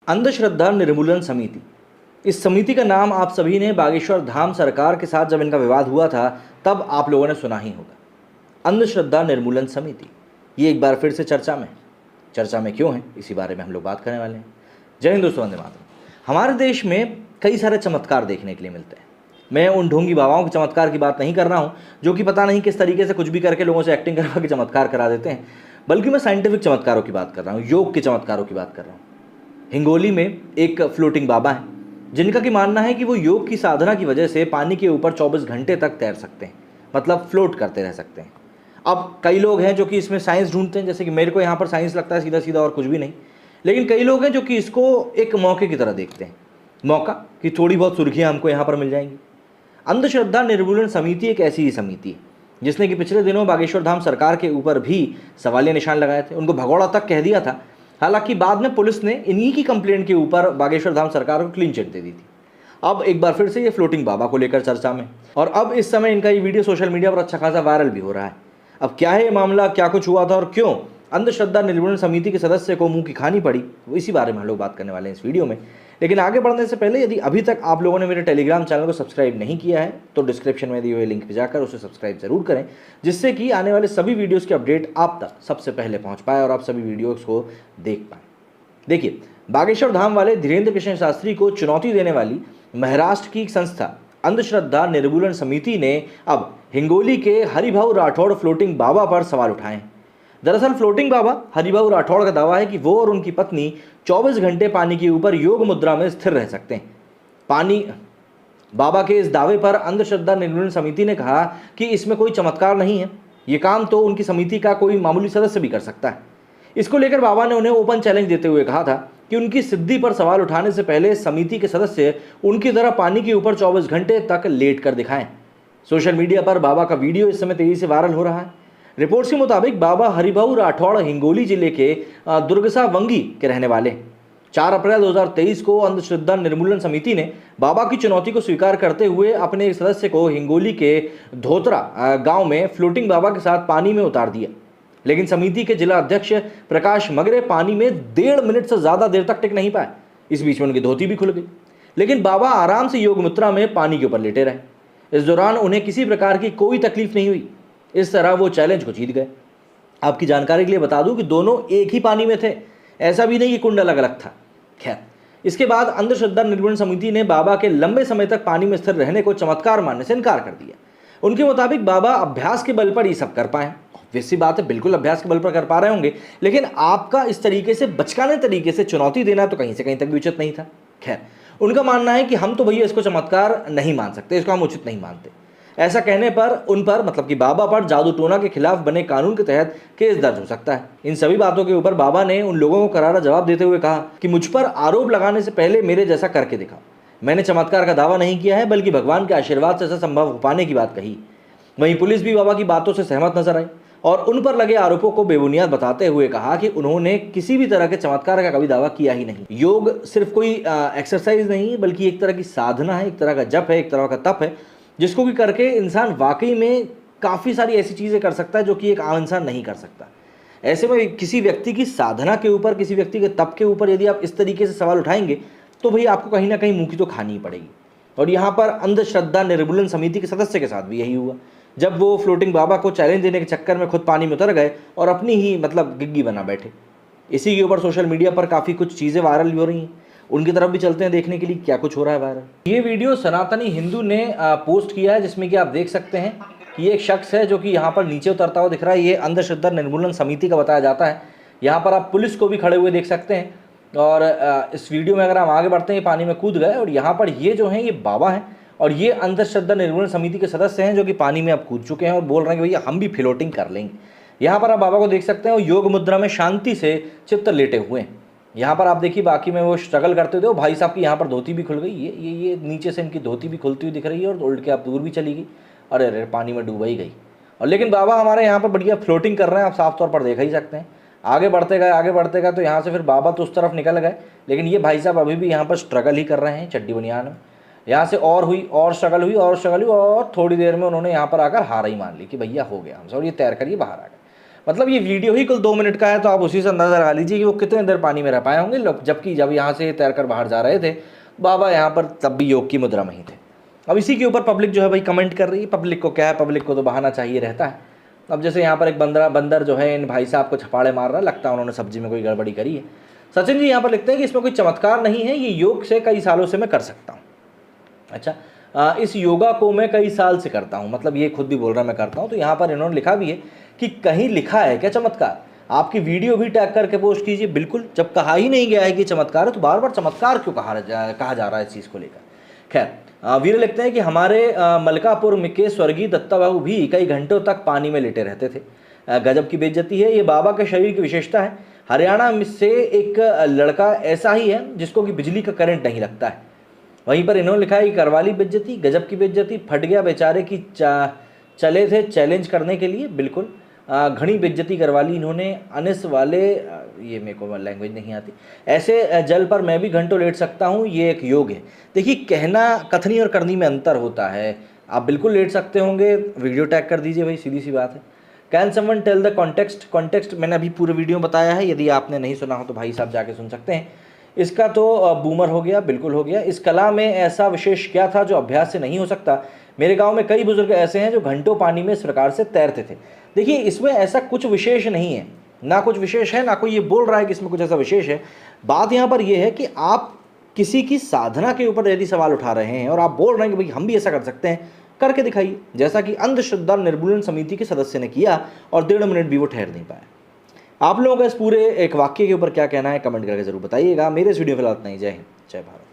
अंधश्रद्धा निर्मूलन समिति। इस समिति का नाम आप सभी ने बागेश्वर धाम सरकार के साथ जब इनका विवाद हुआ था तब आप लोगों ने सुना ही होगा। अंधश्रद्धा निर्मूलन समिति ये एक बार फिर से चर्चा में क्यों है, इसी बारे में हम लोग बात करने वाले हैं। जय हिंद दोस्तों, वंदे मातरम। हमारे देश में कई सारे चमत्कार देखने के लिए मिलते हैं। मैं उन ढोंगी बाबाओं के चमत्कार की बात नहीं कर रहा हूँ जो कि पता नहीं किस तरीके से कुछ भी करके लोगों से एक्टिंग करवा के चमत्कार करा देते हैं, बल्कि मैं साइंटिफिक चमत्कारों की बात कर रहा हूँ, योग के चमत्कारों की बात कर रहा हूँ। हिंगोली में एक फ्लोटिंग बाबा है जिनका कि मानना है कि वो योग की साधना की वजह से पानी के ऊपर 24 घंटे तक तैर सकते हैं, मतलब फ्लोट करते रह सकते हैं। अब कई लोग हैं जो कि इसमें साइंस ढूंढते हैं, जैसे कि मेरे को यहाँ पर साइंस लगता है सीधा सीधा और कुछ भी नहीं, लेकिन कई लोग हैं जो कि इसको एक मौके की तरह देखते हैं, मौका कि थोड़ी बहुत सुर्खियाँ हमको यहाँ पर मिल जाएंगी। अंधश्रद्धा निर्मूलन समिति एक ऐसी ही समिति है जिसने कि पिछले दिनों बागेश्वर धाम सरकार के ऊपर भी सवालिया निशान लगाए थे, उनको भगौड़ा तक कह दिया था। हालांकि बाद में पुलिस ने इन्हीं की कंप्लेंट के ऊपर बागेश्वर धाम सरकार को क्लीन चिट दे दी थी। अब एक बार फिर से ये फ्लोटिंग बाबा को लेकर चर्चा में, और अब इस समय इनका ये वीडियो सोशल मीडिया पर अच्छा खासा वायरल भी हो रहा है। अब क्या है ये मामला, क्या कुछ हुआ था और क्यों अंधश्रद्धा निर्मूलन समिति के सदस्य को मुंह की खानी पड़ी, वो इसी बारे में हम लोग बात करने वाले हैं इस वीडियो में। लेकिन आगे बढ़ने से पहले यदि अभी तक आप लोगों ने मेरे टेलीग्राम चैनल को सब्सक्राइब नहीं किया है तो डिस्क्रिप्शन में दिए हुए लिंक पर जाकर उसे सब्सक्राइब जरूर करें, जिससे कि आने वाले सभी वीडियोज़ की अपडेट आप तक सबसे पहले पहुँच पाए और आप सभी वीडियोज़ को देख पाएँ। देखिए, बागेश्वर धाम वाले धीरेन्द्र कृष्ण शास्त्री को चुनौती देने वाली महाराष्ट्र की संस्था अंधश्रद्धा निर्मूलन समिति ने अब हिंगोली के हरिभाऊ राठौड़ फ्लोटिंग बाबा पर सवाल उठाए हैं। दरअसल फ्लोटिंग बाबा हरिभाऊ राठौड़ का दावा है कि वो और उनकी पत्नी 24 घंटे पानी के ऊपर योग मुद्रा में स्थिर रह सकते हैं। बाबा के इस दावे पर अंधश्रद्धा निर्मूलन समिति ने कहा कि इसमें कोई चमत्कार नहीं है, ये काम तो उनकी समिति का कोई मामूली सदस्य भी कर सकता है। इसको लेकर बाबा ने उन्हें ओपन चैलेंज देते हुए कहा था कि उनकी सिद्धि पर सवाल उठाने से पहले समिति के सदस्य उनकी तरह पानी के ऊपर 24 घंटे तक लेट कर दिखाएं। सोशल मीडिया पर बाबा का वीडियो इस समय तेजी से वायरल हो रहा है। रिपोर्ट्स के मुताबिक बाबा हरिभाऊ राठौड़ हिंगोली जिले के दुर्गसा वंगी के रहने वाले। 4 अप्रैल 2023 को अंधश्रद्धा निर्मूलन समिति ने बाबा की चुनौती को स्वीकार करते हुए अपने एक सदस्य को हिंगोली के धोतरा गांव में फ्लोटिंग बाबा के साथ पानी में उतार दिया। लेकिन समिति के जिला अध्यक्ष प्रकाश मगरे पानी में 1.5 मिनट से ज़्यादा देर तक टिक नहीं पाए। इस बीच में उनकी धोती भी खुल गई, लेकिन बाबा आराम से योग मुद्रा में पानी के ऊपर लेटे रहे। इस दौरान उन्हें किसी प्रकार की कोई तकलीफ नहीं हुई। इस तरह वो चैलेंज को जीत गए। आपकी जानकारी के लिए बता दूं कि दोनों एक ही पानी में थे, ऐसा भी नहीं कि कुंड अलग अलग था। खैर, इसके बाद अंधश्रद्धा निर्मूलन समिति ने बाबा के लंबे समय तक पानी में स्थिर रहने को चमत्कार मानने से इनकार कर दिया। उनके मुताबिक बाबा अभ्यास के बल पर ये सब कर पाए। वैसी बात है, बिल्कुल अभ्यास के बल पर कर पा रहे होंगे, लेकिन आपका इस तरीके से बचकाने तरीके से चुनौती देना तो कहीं से कहीं तक भी उचित नहीं था। खैर, उनका मानना है कि हम तो भैया इसको चमत्कार नहीं मान सकते, इसको हम उचित नहीं मानते। ऐसा कहने पर उन पर, मतलब कि बाबा पर जादू टोना के खिलाफ बने कानून के तहत केस दर्ज हो सकता है। इन सभी बातों के ऊपर बाबा ने उन लोगों को करारा जवाब देते हुए कहा कि मुझ पर आरोप लगाने से पहले मेरे जैसा करके दिखाओ। मैंने चमत्कार का दावा नहीं किया है, बल्कि भगवान के आशीर्वाद से ऐसा संभव हो पाने की बात कही। वहीं पुलिस भी बाबा की बातों से सहमत नजर आई और उन पर लगे आरोपों को बेबुनियाद बताते हुए कहा कि उन्होंने किसी भी तरह के चमत्कार का कभी दावा किया ही नहीं। योग सिर्फ कोई एक्सरसाइज नहीं है, बल्कि एक तरह की साधना है, एक तरह का जप है, एक तरह का तप है, जिसको भी करके इंसान वाकई में काफ़ी सारी ऐसी चीज़ें कर सकता है जो कि एक आम इंसान नहीं कर सकता। ऐसे में किसी व्यक्ति की साधना के ऊपर, किसी व्यक्ति के तप के ऊपर यदि आप इस तरीके से सवाल उठाएंगे तो भाई आपको कहीं ना कहीं मुँह की तो खानी ही पड़ेगी। और यहाँ पर अंधश्रद्धा निर्मूलन समिति के सदस्य के साथ भी यही हुआ, जब वो फ्लोटिंग बाबा को चैलेंज देने के चक्कर में खुद पानी में उतर गए और अपनी ही मतलब गिग्गी बना बैठे। इसी के ऊपर सोशल मीडिया पर काफ़ी कुछ चीज़ें वायरल भी हो रही हैं, उनकी तरफ भी चलते हैं देखने के लिए क्या कुछ हो रहा है वायरल। ये वीडियो सनातनी हिंदू ने पोस्ट किया है, जिसमें कि आप देख सकते हैं कि ये एक शख्स है जो कि यहाँ पर नीचे उतरता हुआ दिख रहा है। ये अंधश्रद्धा निर्मूलन समिति का बताया जाता है। यहाँ पर आप पुलिस को भी खड़े हुए देख सकते हैं। और इस वीडियो में अगर हम आगे बढ़ते हैं, पानी में कूद गए और यहाँ पर ये जो हैं ये बाबा हैं और ये अंधश्रद्धा निर्मूलन समिति के सदस्य हैं जो कि पानी में अब कूद चुके हैं और बोल रहे हैं कि भैया हम भी फ्लोटिंग कर लेंगे। यहाँ पर आप बाबा को देख सकते हैं और योग मुद्रा में शांति से चित्त लेटे हुए हैं। यहाँ पर आप देखिए, बाकी में वो स्ट्रगल करते थे। भाई साहब की यहाँ पर धोती भी खुल गई, ये नीचे से इनकी धोती भी खुलती हुई दिख रही है और उल्ट के आप दूर भी चली गई। अरे अरे, पानी में डूबा ही गई। और लेकिन बाबा हमारे यहाँ पर बढ़िया फ्लोटिंग कर रहे हैं, आप साफ तौर पर देखा ही सकते हैं। आगे बढ़ते गए तो यहाँ से फिर बाबा तो उस तरफ निकल गए, लेकिन ये भाई साहब अभी भी यहाँ पर स्ट्रगल ही कर रहे हैं चड्डी बनियान में। यहाँ से और स्ट्रगल हुई और थोड़ी देर में उन्होंने यहाँ पर आकर हार ही मान ली कि भैया हो गया हमसे, और ये तैर कर ये बाहर आ गए। मतलब ये वीडियो ही कुल 2 मिनट का है, तो आप उसी से अंदाज़ा लगा लीजिए कि वो कितने देर पानी में रह पाए होंगे। जबकि जब यहाँ से तैर कर बाहर जा रहे थे बाबा, यहाँ पर तब भी योग की मुद्रा में ही थे। अब इसी के ऊपर पब्लिक जो है भाई कमेंट कर रही है। पब्लिक को क्या है, पब्लिक को तो बहाना चाहिए रहता है। अब जैसे यहाँ पर एक बंदर जो है इन भाई साहब को छपाड़े मार रहा है, लगता है उन्होंने सब्जी में कोई गड़बड़ी करी है। सचिन जी यहाँ पर लिखते हैं कि इसमें कोई चमत्कार नहीं है, ये योग से कई सालों से मैं कर सकता हूँ। अच्छा, इस योगा को मैं कई साल से करता हूँ, मतलब ये खुद भी बोल रहा है मैं करता हूँ। तो यहाँ पर इन्होंने लिखा भी है कि कहीं लिखा है क्या चमत्कार? आपकी वीडियो भी टैग करके पोस्ट कीजिए। बिल्कुल, जब कहा ही नहीं गया है कि चमत्कार है तो बार बार चमत्कार क्यों कहा जा रहा है इस चीज़ को लेकर। खैर, वीर लिखते हैं कि हमारे मलकापुर के स्वर्गीय दत्ता बाबू भी कई घंटों तक पानी में लेटे रहते थे। गजब की बेइज्जती है, ये बाबा के शरीर की विशेषता है। हरियाणा में से एक लड़का ऐसा ही है जिसको कि बिजली का करंट नहीं लगता है। वहीं पर इन्होंने लिखा है कि करवाली बेइज्जती, गजब की बेइज्जती, फट गया बेचारे की चले थे चैलेंज करने के लिए। बिल्कुल, घनी बेइज्जती करवा ली इन्होंने। अनिस वाले, ये मेरे को लैंग्वेज नहीं आती। ऐसे जल पर मैं भी घंटों लेट सकता हूँ, ये एक योग है। देखिए, कहना कथनी और करनी में अंतर होता है। आप बिल्कुल लेट सकते होंगे, वीडियो टैग कर दीजिए भाई, सीधी सी बात है। Can someone tell the context मैंने अभी पूरे वीडियो बताया है, यदि आपने नहीं सुना हो तो भाई साहब जाके सुन सकते हैं। इसका तो बूमर हो गया, बिल्कुल हो गया। इस कला में ऐसा विशेष क्या था जो अभ्यास से नहीं हो सकता? मेरे गांव में कई बुजुर्ग ऐसे हैं जो घंटों पानी में इस प्रकार से तैरते थे। देखिए, इसमें ऐसा कुछ विशेष नहीं है, ना कुछ विशेष है, ना कोई ये बोल रहा है कि इसमें कुछ ऐसा विशेष है। बात यहाँ पर यह है कि आप किसी की साधना के ऊपर यदि सवाल उठा रहे हैं और आप बोल रहे हैं कि भाई हम भी ऐसा कर सकते हैं, करके दिखाइए, जैसा कि अंधश्रद्धा निर्मूलन समिति के सदस्य ने किया और 1.5 मिनट भी वो ठहर नहीं पाया। आप लोगों का इस पूरे एक वाक्य के ऊपर क्या कहना है, कमेंट करके जरूर बताइएगा। मेरे इस वीडियो फिलहाल इतना ही। जय हिंद, जय भारत।